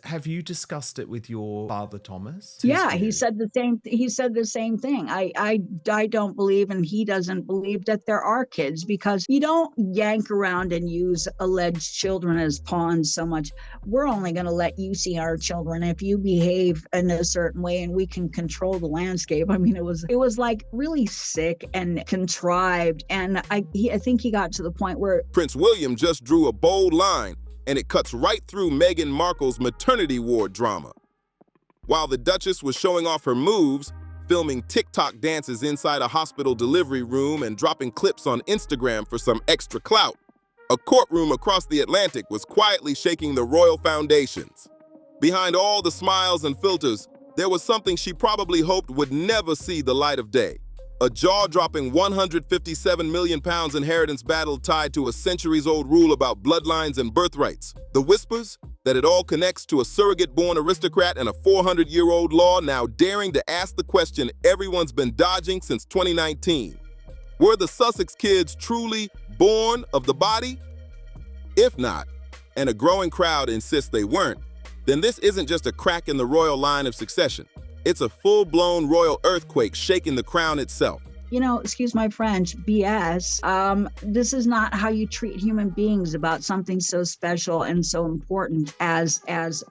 Have you discussed it with your father, Thomas? Yeah, he said the same. He said the same thing. I don't believe, and he doesn't believe that there are kids, because you don't yank around and use alleged children as pawns so much. We're only going to let you see our children if you behave in a certain way, and we can control the landscape. I mean, it was like really sick and contrived, and I think he got to the point where Prince William just drew a bold line, and it cuts right through Meghan Markle's maternity ward drama. While the Duchess was showing off her moves, filming TikTok dances inside a hospital delivery room and dropping clips on Instagram for some extra clout, a courtroom across the Atlantic was quietly shaking the royal foundations. Behind all the smiles and filters, there was something she probably hoped would never see the light of day. A jaw-dropping £157 million inheritance battle tied to a centuries-old rule about bloodlines and birthrights. The whispers that it all connects to a surrogate-born aristocrat and a 400-year-old law now daring to ask the question everyone's been dodging since 2019. Were the Sussex kids truly born of the body? If not, and a growing crowd insists they weren't, then this isn't just a crack in the royal line of succession. It's a full-blown royal earthquake shaking the crown itself. Excuse my French, BS. This is not how you treat human beings about something so special and so important as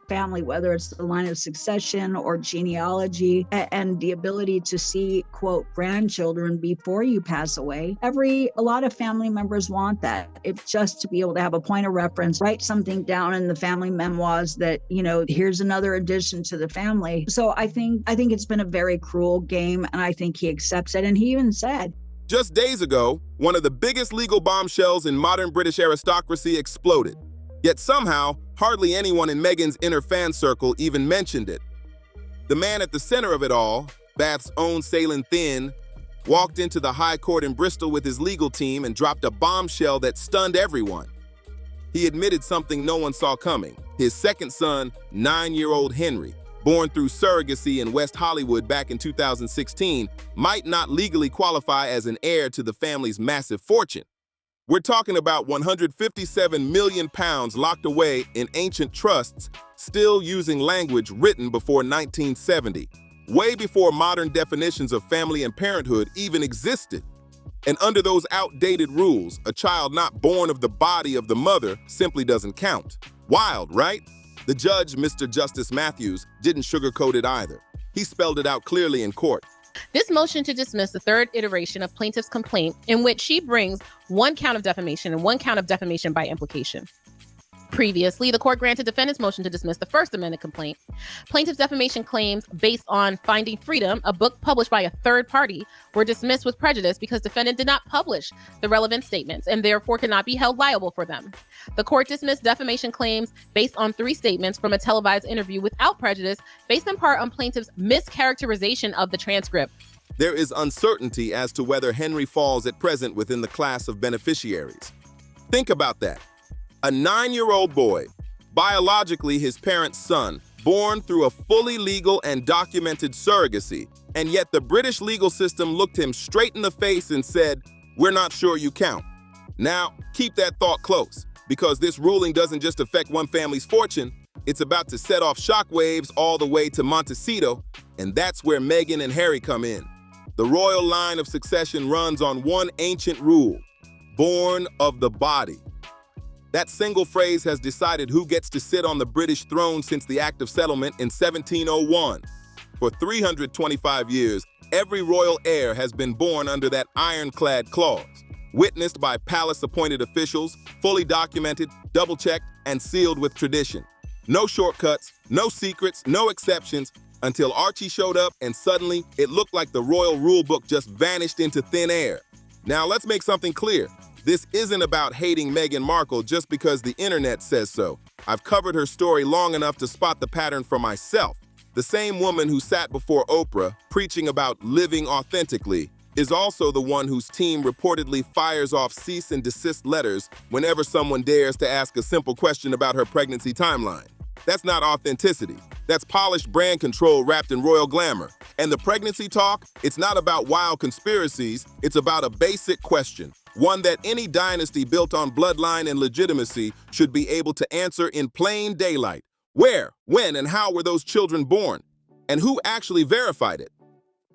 family, whether it's the line of succession or genealogy, and the ability to see, quote, grandchildren before you pass away. A lot of family members want that. It's just to be able to have a point of reference, write something down in the family memoirs that, here's another addition to the family. So I think it's been a very cruel game, and I think he accepts it. And he even said, just days ago, one of the biggest legal bombshells in modern British aristocracy exploded. Yet somehow, hardly anyone in Meghan's inner fan circle even mentioned it. The man at the center of it all, Bath's own Sailing Thin, walked into the High Court in Bristol with his legal team and dropped a bombshell that stunned everyone. He admitted something no one saw coming. His second son, 9-year-old Henry, born through surrogacy in West Hollywood back in 2016, might not legally qualify as an heir to the family's massive fortune. We're talking about £157 million locked away in ancient trusts, still using language written before 1970, way before modern definitions of family and parenthood even existed. And under those outdated rules, a child not born of the body of the mother simply doesn't count. Wild, right? The judge, Mr. Justice Matthews, didn't sugarcoat it either. He spelled it out clearly in court. This motion to dismiss the third iteration of plaintiff's complaint, in which she brings one count of defamation and one count of defamation by implication. Previously, the court granted defendant's motion to dismiss the first amended complaint. Plaintiff's defamation claims based on Finding Freedom, a book published by a third party, were dismissed with prejudice because defendant did not publish the relevant statements and therefore could not be held liable for them. The court dismissed defamation claims based on 3 statements from a televised interview without prejudice, based in part on plaintiff's mischaracterization of the transcript. There is uncertainty as to whether Henry falls at present within the class of beneficiaries. Think about that. A 9-year-old boy, biologically his parents' son, born through a fully legal and documented surrogacy, and yet the British legal system looked him straight in the face and said, "We're not sure you count." Now, keep that thought close, because this ruling doesn't just affect one family's fortune, it's about to set off shockwaves all the way to Montecito, and that's where Meghan and Harry come in. The royal line of succession runs on one ancient rule: born of the body. That single phrase has decided who gets to sit on the British throne since the Act of Settlement in 1701. For 325 years, every royal heir has been born under that ironclad clause, witnessed by palace-appointed officials, fully documented, double-checked, and sealed with tradition. No shortcuts, no secrets, no exceptions, until Archie showed up and suddenly it looked like the royal rulebook just vanished into thin air. Now let's make something clear. This isn't about hating Meghan Markle just because the internet says so. I've covered her story long enough to spot the pattern for myself. The same woman who sat before Oprah preaching about living authentically is also the one whose team reportedly fires off cease and desist letters whenever someone dares to ask a simple question about her pregnancy timeline. That's not authenticity. That's polished brand control wrapped in royal glamour. And the pregnancy talk, it's not about wild conspiracies, it's about a basic question. One that any dynasty built on bloodline and legitimacy should be able to answer in plain daylight. Where, when, and how were those children born? And who actually verified it?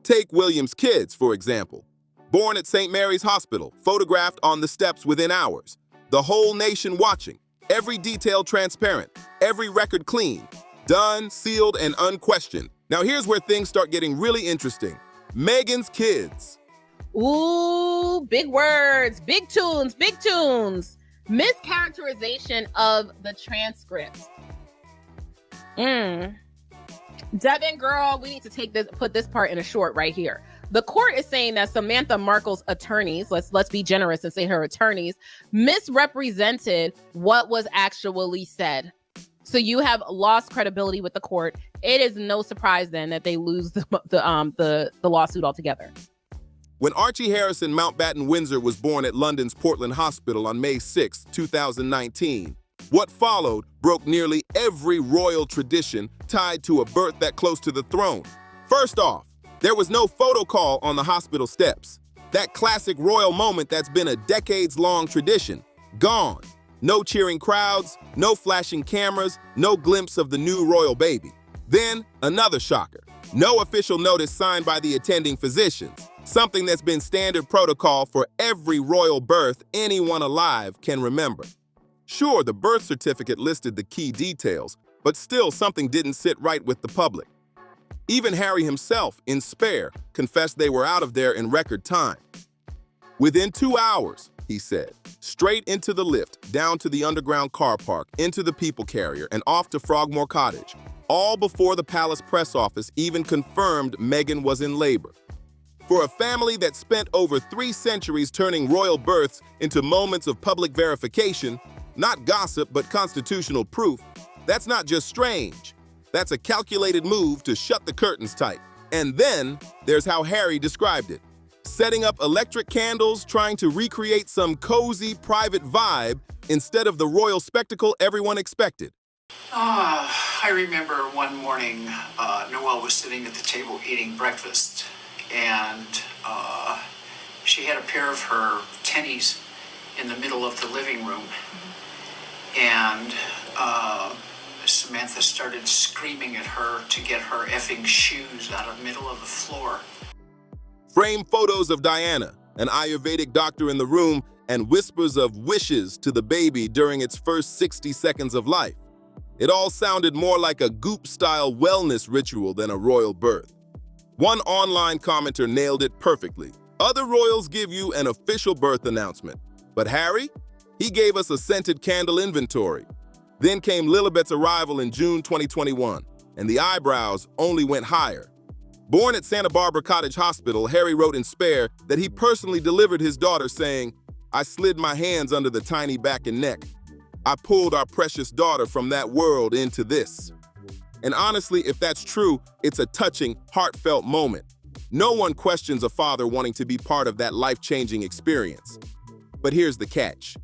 Take William's kids, for example. Born at St. Mary's Hospital, photographed on the steps within hours. The whole nation watching, every detail transparent, every record clean, done, sealed, and unquestioned. Now here's where things start getting really interesting. Meghan's kids. Ooh, big words, big tunes, big tunes. Mischaracterization of the transcript. Devin, girl, we need to put this part in a short right here. The court is saying that Samantha Markle's attorneys, let's be generous and say her attorneys, misrepresented what was actually said. So you have lost credibility with the court. It is no surprise then that they lose the lawsuit altogether. When Archie Harrison Mountbatten Windsor was born at London's Portland Hospital on May 6, 2019, what followed broke nearly every royal tradition tied to a birth that close to the throne. First off, there was no photo call on the hospital steps. That classic royal moment that's been a decades-long tradition, gone. No cheering crowds, no flashing cameras, no glimpse of the new royal baby. Then, another shocker. No official notice signed by the attending physicians, something that's been standard protocol for every royal birth anyone alive can remember. Sure, the birth certificate listed the key details, but still something didn't sit right with the public. Even Harry himself, in Spare, confessed they were out of there in record time. Within 2 hours, he said, straight into the lift, down to the underground car park, into the people carrier, and off to Frogmore Cottage, all before the palace press office even confirmed Meghan was in labor. For a family that spent over 3 centuries turning royal births into moments of public verification, not gossip but constitutional proof, that's not just strange. That's a calculated move to shut the curtains tight. And then there's how Harry described it. Setting up electric candles, trying to recreate some cozy, private vibe instead of the royal spectacle everyone expected. I remember one morning, Noelle was sitting at the table eating breakfast, and she had a pair of her tennies in the middle of the living room, and Samantha started screaming at her to get her effing shoes out of the middle of the floor. Frame photos of Diana, an Ayurvedic doctor in the room, and whispers of wishes to the baby during its first 60 seconds of life. It all sounded more like a Goop-style wellness ritual than a royal birth. One online commenter nailed it perfectly. Other royals give you an official birth announcement, but Harry? He gave us a scented candle inventory. Then came Lilibet's arrival in June 2021, and the eyebrows only went higher. Born at Santa Barbara Cottage Hospital, Harry wrote in Spare that he personally delivered his daughter, saying, "I slid my hands under the tiny back and neck. I pulled our precious daughter from that world into this." And honestly, if that's true, it's a touching, heartfelt moment. No one questions a father wanting to be part of that life-changing experience. But here's the catch.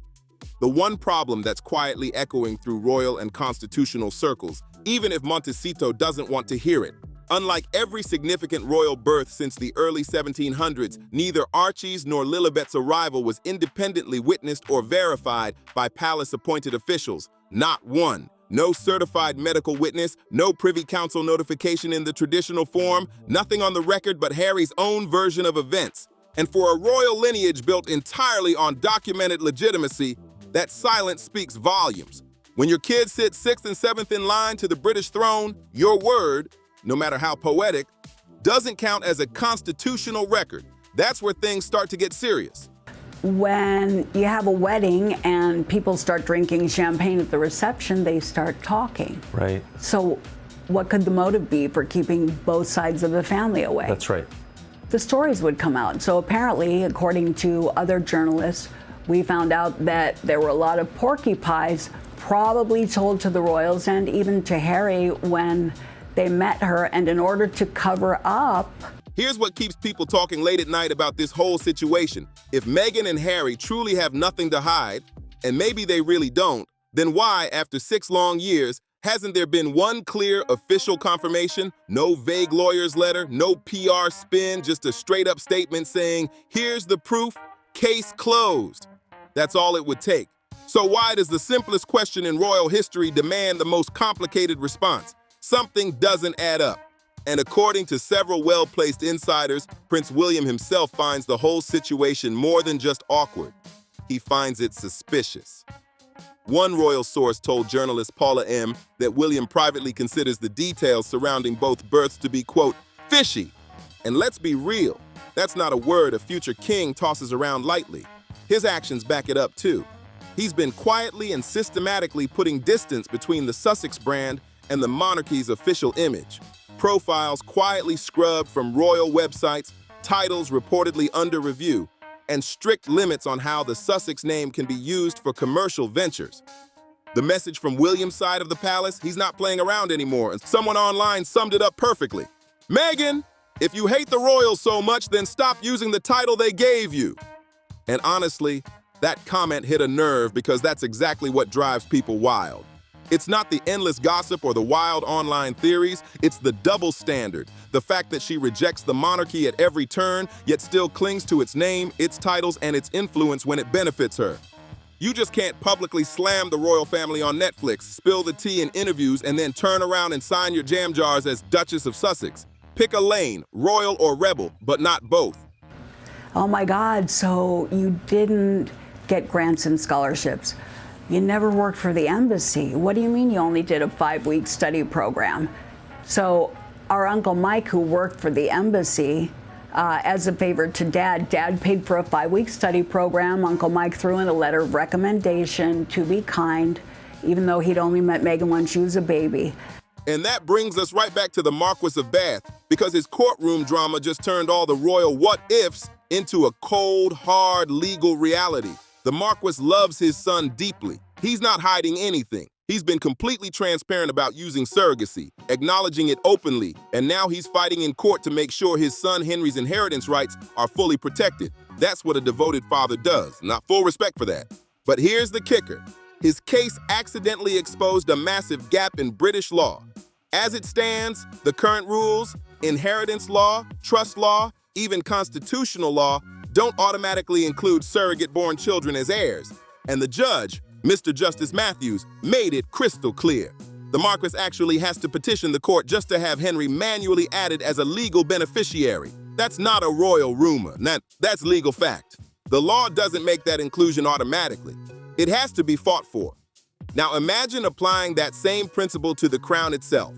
The one problem that's quietly echoing through royal and constitutional circles, even if Montecito doesn't want to hear it. Unlike every significant royal birth since the early 1700s, neither Archie's nor Lilibet's arrival was independently witnessed or verified by palace-appointed officials. Not one. No certified medical witness, no Privy Council notification in the traditional form, nothing on the record but Harry's own version of events. And for a royal lineage built entirely on documented legitimacy, that silence speaks volumes. When your kids sit 6th and 7th in line to the British throne, your word, no matter how poetic, doesn't count as a constitutional record. That's where things start to get serious. When you have a wedding and people start drinking champagne at the reception, they start talking. Right. So what could the motive be for keeping both sides of the family away? That's right. The stories would come out. So apparently, according to other journalists, we found out that there were a lot of porky pies probably told to the royals and even to Harry when they met her, and in order to cover up. Here's what keeps people talking late at night about this whole situation. If Meghan and Harry truly have nothing to hide, and maybe they really don't, then why, after 6 long years, hasn't there been one clear official confirmation? No vague lawyer's letter, no PR spin, just a straight-up statement saying, "Here's the proof, case closed." That's all it would take. So why does the simplest question in royal history demand the most complicated response? Something doesn't add up. And according to several well-placed insiders, Prince William himself finds the whole situation more than just awkward. He finds it suspicious. One royal source told journalist Paula M. that William privately considers the details surrounding both births to be, quote, fishy. And let's be real, that's not a word a future king tosses around lightly. His actions back it up too. He's been quietly and systematically putting distance between the Sussex brand and the monarchy's official image. Profiles quietly scrubbed from royal websites, titles reportedly under review, and strict limits on how the Sussex name can be used for commercial ventures. The message from William's side of the palace, he's not playing around anymore, and someone online summed it up perfectly. Meghan, if you hate the royals so much, then stop using the title they gave you. And honestly, that comment hit a nerve because that's exactly what drives people wild. It's not the endless gossip or the wild online theories, it's the double standard. The fact that she rejects the monarchy at every turn, yet still clings to its name, its titles, and its influence when it benefits her. You just can't publicly slam the royal family on Netflix, spill the tea in interviews, and then turn around and sign your jam jars as Duchess of Sussex. Pick a lane, royal or rebel, but not both. Oh my God, so you didn't get grants and scholarships. You never worked for the embassy. What do you mean you only did a 5-week study program? So our Uncle Mike, who worked for the embassy, as a favor to Dad paid for a 5-week study program. Uncle Mike threw in a letter of recommendation to be kind, even though he'd only met Meghan when she was a baby. And that brings us right back to the Marquis of Bath, because his courtroom drama just turned all the royal what-ifs into a cold, hard legal reality. The Marquis loves his son deeply. He's not hiding anything. He's been completely transparent about using surrogacy, acknowledging it openly, and now he's fighting in court to make sure his son Henry's inheritance rights are fully protected. That's what a devoted father does, not full respect for that. But here's the kicker. His case accidentally exposed a massive gap in British law. As it stands, the current rules, inheritance law, trust law, even constitutional law, don't automatically include surrogate-born children as heirs. And the judge, Mr. Justice Matthews, made it crystal clear. The Marquis actually has to petition the court just to have Henry manually added as a legal beneficiary. That's not a royal rumor. That's legal fact. The law doesn't make that inclusion automatically. It has to be fought for. Now imagine applying that same principle to the crown itself.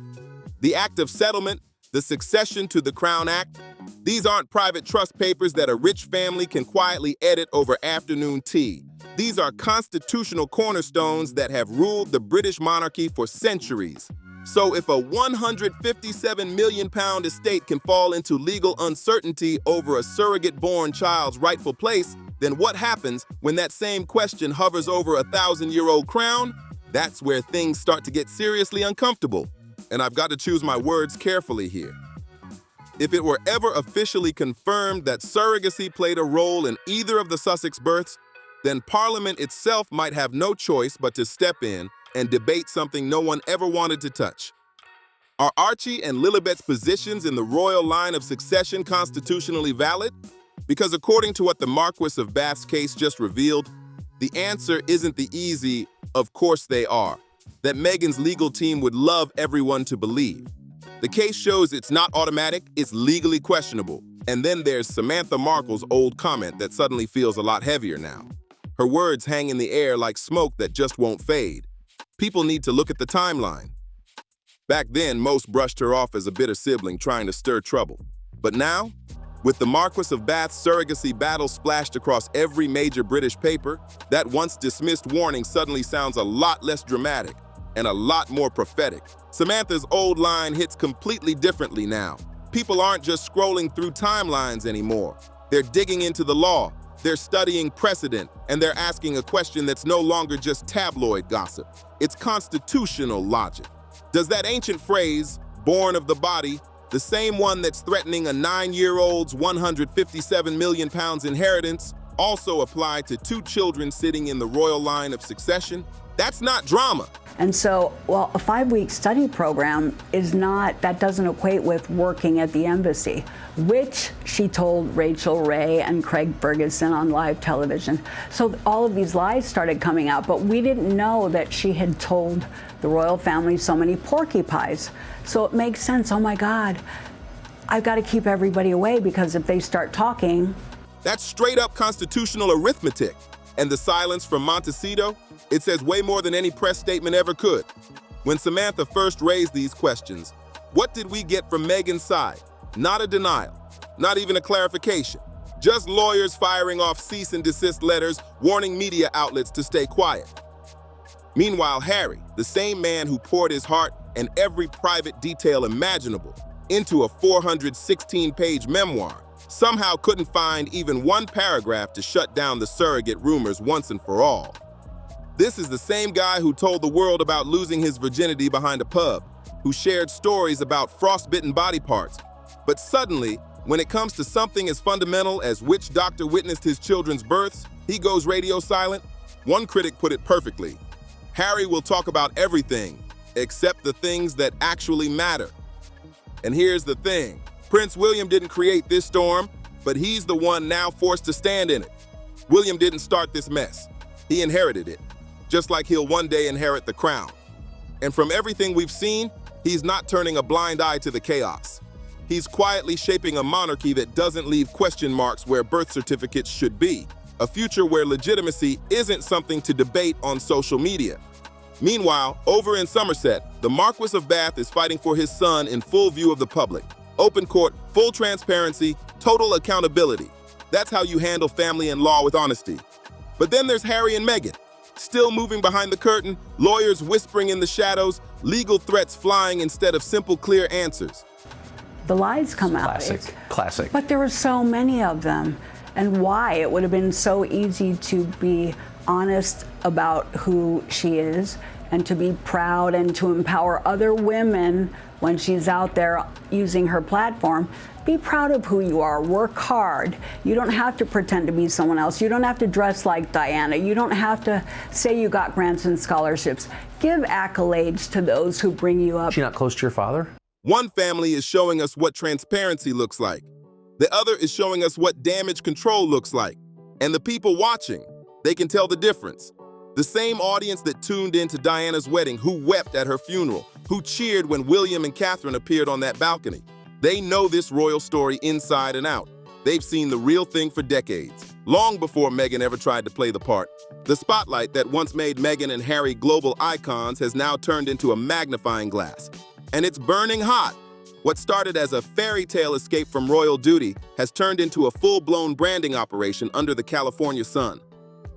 The Act of Settlement, the Succession to the Crown Act, these aren't private trust papers that a rich family can quietly edit over afternoon tea. These are constitutional cornerstones that have ruled the British monarchy for centuries. So if a £157 million estate can fall into legal uncertainty over a surrogate-born child's rightful place, then what happens when that same question hovers over a 1,000-year-old crown? That's where things start to get seriously uncomfortable. And I've got to choose my words carefully here. If it were ever officially confirmed that surrogacy played a role in either of the Sussex births, then Parliament itself might have no choice but to step in and debate something no one ever wanted to touch. Are Archie and Lilibet's positions in the royal line of succession constitutionally valid? Because according to what the Marquis of Bath's case just revealed, the answer isn't the easy, of course they are, that Meghan's legal team would love everyone to believe. The case shows it's not automatic, it's legally questionable. And then there's Samantha Markle's old comment that suddenly feels a lot heavier now. Her words hang in the air like smoke that just won't fade. People need to look at the timeline. Back then, most brushed her off as a bitter sibling trying to stir trouble. But now, with the Marquis of Bath's surrogacy battle splashed across every major British paper, that once dismissed warning suddenly sounds a lot less dramatic and a lot more prophetic. Samantha's old line hits completely differently now. People aren't just scrolling through timelines anymore. They're digging into the law, they're studying precedent, and they're asking a question that's no longer just tabloid gossip. It's constitutional logic. Does that ancient phrase, born of the body, the same one that's threatening a 9-year-old's £157 million inheritance, also apply to 2 children sitting in the royal line of succession? That's not drama. And so, well, a 5-week study program that doesn't equate with working at the embassy, which she told Rachel Ray and Craig Ferguson on live television. So all of these lies started coming out, but we didn't know that she had told the royal family so many porcupines. So it makes sense. Oh my God, I've got to keep everybody away because if they start talking. That's straight up constitutional arithmetic. And the silence from Montecito, it says way more than any press statement ever could. When Samantha first raised these questions, what did we get from Meghan's side? Not a denial, not even a clarification. Just lawyers firing off cease and desist letters, warning media outlets to stay quiet. Meanwhile, Harry, the same man who poured his heart and every private detail imaginable into a 416-page memoir, somehow couldn't find even one paragraph to shut down the surrogate rumors once and for all. This is the same guy who told the world about losing his virginity behind a pub, who shared stories about frostbitten body parts. But suddenly, when it comes to something as fundamental as which doctor witnessed his children's births, he goes radio silent. One critic put it perfectly: Harry will talk about everything except the things that actually matter. And here's the thing. Prince William didn't create this storm, but he's the one now forced to stand in it. William didn't start this mess. He inherited it, just like he'll one day inherit the crown. And from everything we've seen, he's not turning a blind eye to the chaos. He's quietly shaping a monarchy that doesn't leave question marks where birth certificates should be, a future where legitimacy isn't something to debate on social media. Meanwhile, over in Somerset, the Marquis of Bath is fighting for his son in full view of the public. Open court, full transparency, total accountability. That's how you handle family and law with honesty. But then there's Harry and Meghan, still moving behind the curtain, lawyers whispering in the shadows, legal threats flying instead of simple, clear answers. The lies come out. Classic. But there were so many of them. And why? It would have been so easy to be honest about who she is and to be proud and to empower other women when she's out there using her platform. Be proud of who you are. Work hard. You don't have to pretend to be someone else. You don't have to dress like Diana. You don't have to say you got grants and scholarships. Give accolades to those who bring you up. Is she not close to your father? One family is showing us what transparency looks like. The other is showing us what damage control looks like. And the people watching, they can tell the difference. The same audience that tuned into Diana's wedding, who wept at her funeral, who cheered when William and Catherine appeared on that balcony. They know this royal story inside and out. They've seen the real thing for decades, long before Meghan ever tried to play the part. The spotlight that once made Meghan and Harry global icons has now turned into a magnifying glass. And it's burning hot. What started as a fairy tale escape from royal duty has turned into a full-blown branding operation under the California sun.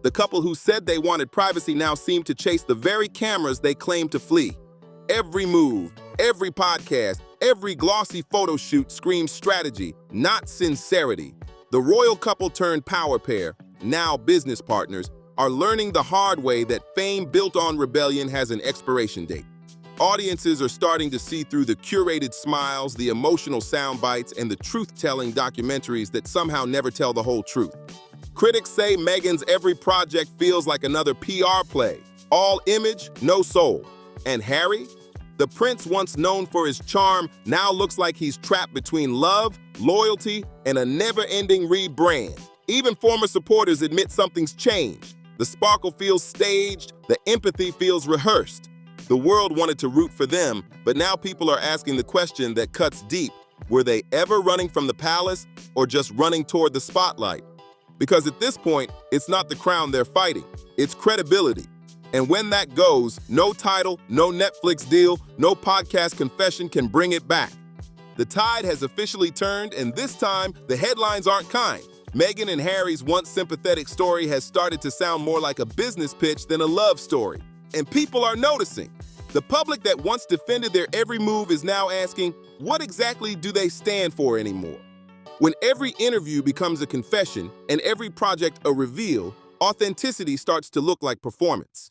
The couple who said they wanted privacy now seem to chase the very cameras they claimed to flee. Every move, every podcast, every glossy photo shoot screams strategy, not sincerity. The royal couple turned power pair, now business partners, are learning the hard way that fame built on rebellion has an expiration date. Audiences are starting to see through the curated smiles, the emotional sound bites, and the truth-telling documentaries that somehow never tell the whole truth. Critics say Meghan's every project feels like another PR play, all image, no soul. And Harry? The prince, once known for his charm, now looks like he's trapped between love, loyalty, and a never-ending rebrand. Even former supporters admit something's changed. The sparkle feels staged, the empathy feels rehearsed. The world wanted to root for them, but now people are asking the question that cuts deep. Were they ever running from the palace or just running toward the spotlight? Because at this point, it's not the crown they're fighting, it's credibility. And when that goes, no title, no Netflix deal, no podcast confession can bring it back. The tide has officially turned, and this time, the headlines aren't kind. Meghan and Harry's once sympathetic story has started to sound more like a business pitch than a love story. And people are noticing. The public that once defended their every move is now asking, what exactly do they stand for anymore? When every interview becomes a confession and every project a reveal, authenticity starts to look like performance.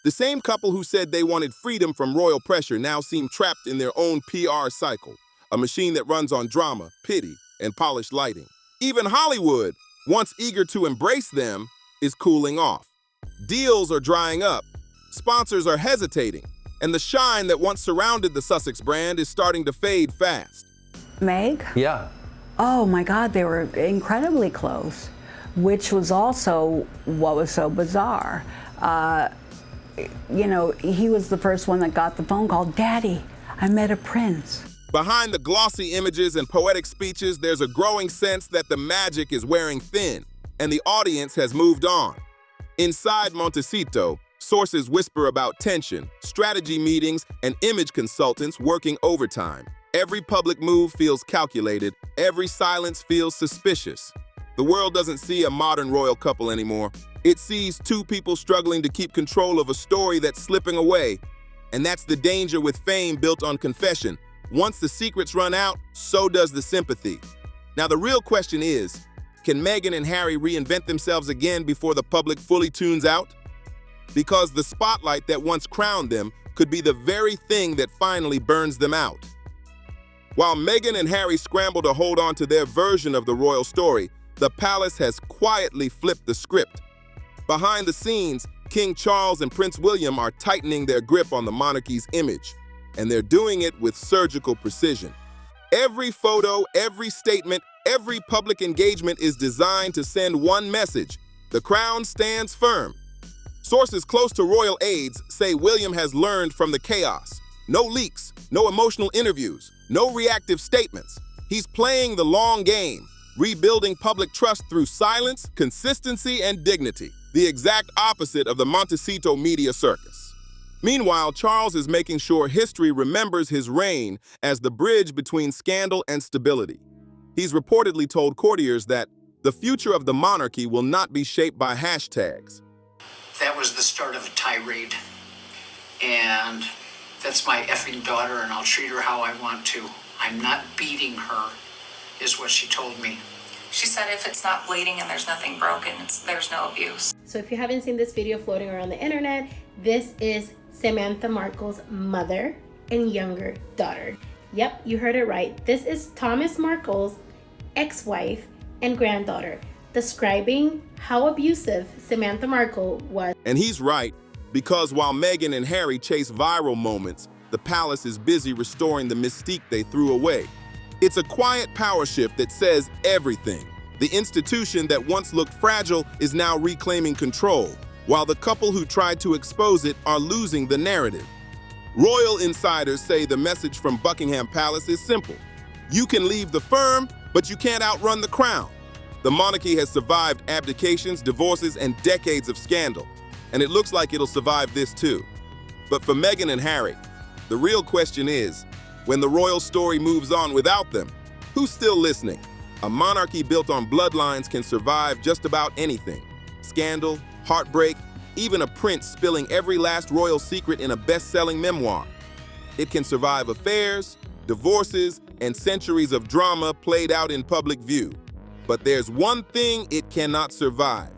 The same couple who said they wanted freedom from royal pressure now seem trapped in their own PR cycle, a machine that runs on drama, pity, and polished lighting. Even Hollywood, once eager to embrace them, is cooling off. Deals are drying up, Sponsors are hesitating, and the shine that once surrounded the Sussex brand is starting to fade fast. Meg? Yeah. Oh my God, they were incredibly close, which was also what was so bizarre. You know, he was the first one that got the phone call, "Daddy, I met a prince." Behind the glossy images and poetic speeches, there's a growing sense that the magic is wearing thin, and the audience has moved on. Inside Montecito, sources whisper about tension, strategy meetings, and image consultants working overtime. Every public move feels calculated, every silence feels suspicious. The world doesn't see a modern royal couple anymore. It sees two people struggling to keep control of a story that's slipping away. And that's the danger with fame built on confession. Once the secrets run out, so does the sympathy. Now the real question is, can Meghan and Harry reinvent themselves again before the public fully tunes out? Because the spotlight that once crowned them could be the very thing that finally burns them out. While Meghan and Harry scramble to hold on to their version of the royal story, the palace has quietly flipped the script. Behind the scenes, King Charles and Prince William are tightening their grip on the monarchy's image, and they're doing it with surgical precision. Every photo, every statement, every public engagement is designed to send one message: the crown stands firm. Sources close to royal aides say William has learned from the chaos. No leaks, no emotional interviews, no reactive statements. He's playing the long game, rebuilding public trust through silence, consistency, and dignity, the exact opposite of the Montecito media circus. Meanwhile, Charles is making sure history remembers his reign as the bridge between scandal and stability. He's reportedly told courtiers that the future of the monarchy will not be shaped by hashtags. That was the start of a tirade. And that's my effing daughter, and I'll treat her how I want to. I'm not beating her, is what she told me. She said if it's not bleeding and there's nothing broken, there's no abuse. So if you haven't seen this video floating around the internet, this is Samantha Markle's mother and younger daughter. Yep, you heard it right. This is Thomas Markle's ex-wife and granddaughter, describing how abusive Samantha Markle was. And he's right, because while Meghan and Harry chase viral moments, the palace is busy restoring the mystique they threw away. It's a quiet power shift that says everything. The institution that once looked fragile is now reclaiming control, while the couple who tried to expose it are losing the narrative. Royal insiders say the message from Buckingham Palace is simple. You can leave the firm, but you can't outrun the crown. The monarchy has survived abdications, divorces, and decades of scandal, and it looks like it'll survive this too. But for Meghan and Harry, the real question is, when the royal story moves on without them, who's still listening? A monarchy built on bloodlines can survive just about anything. Scandal, heartbreak, even a prince spilling every last royal secret in a best-selling memoir. It can survive affairs, divorces, and centuries of drama played out in public view. But there's one thing it cannot survive: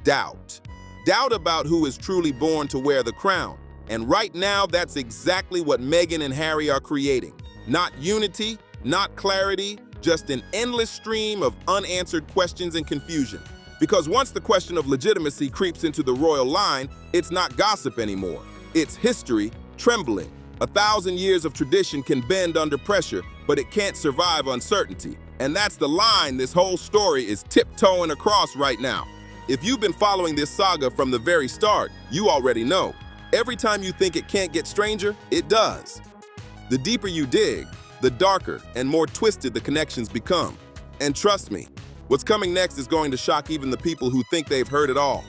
doubt. Doubt about who is truly born to wear the crown. And right now, that's exactly what Meghan and Harry are creating. Not unity, not clarity, just an endless stream of unanswered questions and confusion. Because once the question of legitimacy creeps into the royal line, it's not gossip anymore. It's history trembling. 1,000 years of tradition can bend under pressure, but it can't survive uncertainty. And that's the line this whole story is tiptoeing across right now. If you've been following this saga from the very start, you already know. Every time you think it can't get stranger, it does. The deeper you dig, the darker and more twisted the connections become. And trust me, what's coming next is going to shock even the people who think they've heard it all.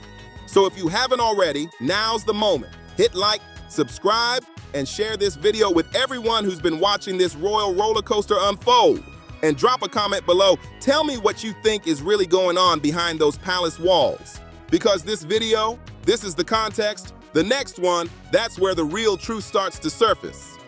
So if you haven't already, now's the moment. Hit like, subscribe, and share this video with everyone who's been watching this royal roller coaster unfold. And drop a comment below. Tell me what you think is really going on behind those palace walls. Because this video, this is the context. The next one, that's where the real truth starts to surface.